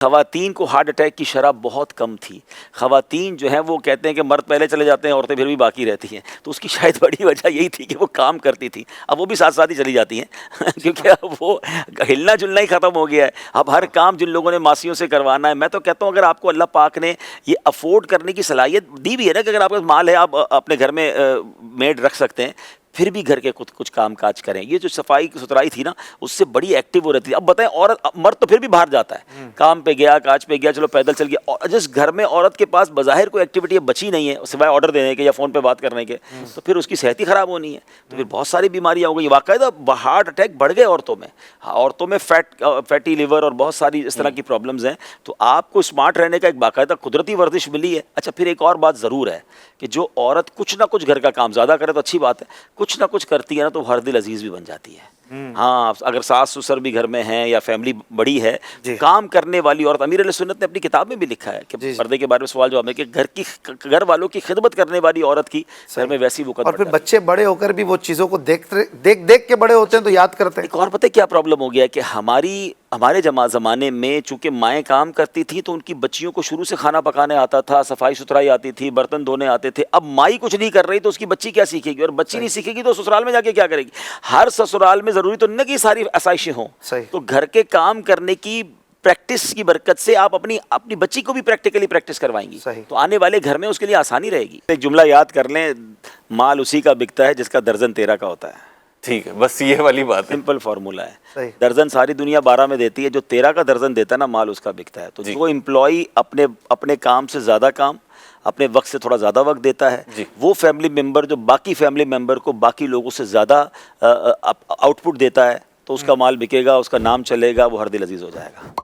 خواتین کو heart attack کی شرح بہت کم تھی. خواتین جو ہیں وہ کہتے ہیں کہ مرد پہلے چلے جاتے ہیں، عورتیں پھر بھی باقی رہتی ہیں. تو اس کی شاید بڑی وجہ یہی تھی کہ وہ کام کرتی تھیں. اب وہ بھی ساتھ ساتھ ہی چلی جاتی ہیں کیونکہ اب وہ ہلنا جلنا ہی ختم ہو گیا ہے. اب ہر کام جن لوگوں نے ماسیوں سے کروانا ہے. میں تو کہتا ہوں اگر آپ کو اللہ پاک نے یہ افورڈ کرنے کی صلاحیت دی بھی ہے نا کہ اگر آپ کا مال ہے آپ اپنے گھر میں میڈ رکھ سکتے ہیں، پھر بھی گھر کے کچھ کام کاج کریں. یہ جو صفائی ستھرائی تھی نا اس سے بڑی ایکٹیو ہو رہتی ہے. اب بتائیں عورت مرد تو پھر بھی باہر جاتا ہے، کام پہ گیا، کاج پہ گیا، چلو پیدل چل گیا. اور جس گھر میں عورت کے پاس بظاہر کوئی ایکٹیویٹی بچی نہیں ہے سوائے آرڈر دینے کے یا فون پہ بات کرنے کے، تو پھر اس کی صحت ہی خراب ہونی ہے. تو پھر بہت ساری بیماریاں ہو گئی. باقاعدہ ہارٹ اٹیک بڑھ گئے عورتوں میں فیٹی لیور اور بہت ساری اس طرح کی پرابلمز ہیں. تو آپ کو اسمارٹ رہنے کا ایک باقاعدہ قدرتی ورزش ملی ہے. اچھا پھر ایک اور بات ضرور ہے کہ جو عورت کچھ نہ کچھ گھر کا کام زیادہ کرے تو اچھی بات ہے، کچھ نہ کچھ کرتی ہے نا تو ہر دل عزیز بھی بن جاتی ہے. ہاں اگر ساس سسر بھی گھر میں ہیں یا فیملی بڑی ہے، کام کرنے والی عورت، امیر علیہ سنت نے اپنی کتاب میں بھی لکھا ہے کہ پردے کے بارے میں سوال جواب ہے کہ گھر والوں کی خدمت کرنے والی عورت کی گھر میں ویسی وقت. اور پھر بچے بڑے ہو کر بھی وہ چیزوں کو دیکھ کے بڑے ہوتے ہیں تو یاد کرتے ہیں. ایک اور پتہ کیا پرابلم ہو گیا ہے کہ ہمارے زمانے میں چونکہ مائیں کام کرتی تھیں تو ان کی بچیوں کو شروع سے کھانا پکانے آتا تھا، صفائی ستھرائی آتی تھی، برتن دھونے آتے تھے. اب مائی کچھ نہیں کر رہی تو اس کی بچی کیا سیکھے گی؟ اور بچی نہیں سیکھے گی تو سسرال میں جا کے کیا کرے گی؟ ہر سسرال میں ضروری تو نہیں کہ ساری آسائشیں ہوں. تو گھر کے کام کرنے کی پریکٹس کی برکت سے آپ اپنی بچی کو بھی پریکٹیکلی پریکٹس کروائیں گی تو آنے والے گھر میں اس کے لیے آسانی رہے گی. ایک جملہ یاد کر لیں، مال اسی کا بکتا ہے جس کا درجن 13 کا ہوتا ہے. ٹھیک ہے، بس یہ والی بات ہے. سمپل فارمولا ہے. درجن ساری دنیا 12 میں دیتی ہے، جو 13 کا درجن دیتا ہے نا مال اس کا بکتا ہے. تو جو امپلائی اپنے کام سے زیادہ کام، اپنے وقت سے تھوڑا زیادہ وقت دیتا ہے، وہ فیملی ممبر جو باقی فیملی ممبر کو باقی لوگوں سے زیادہ آؤٹ پٹ دیتا ہے، تو اس کا مال بکے گا، اس کا نام چلے گا، وہ ہر دل عزیز ہو جائے گا.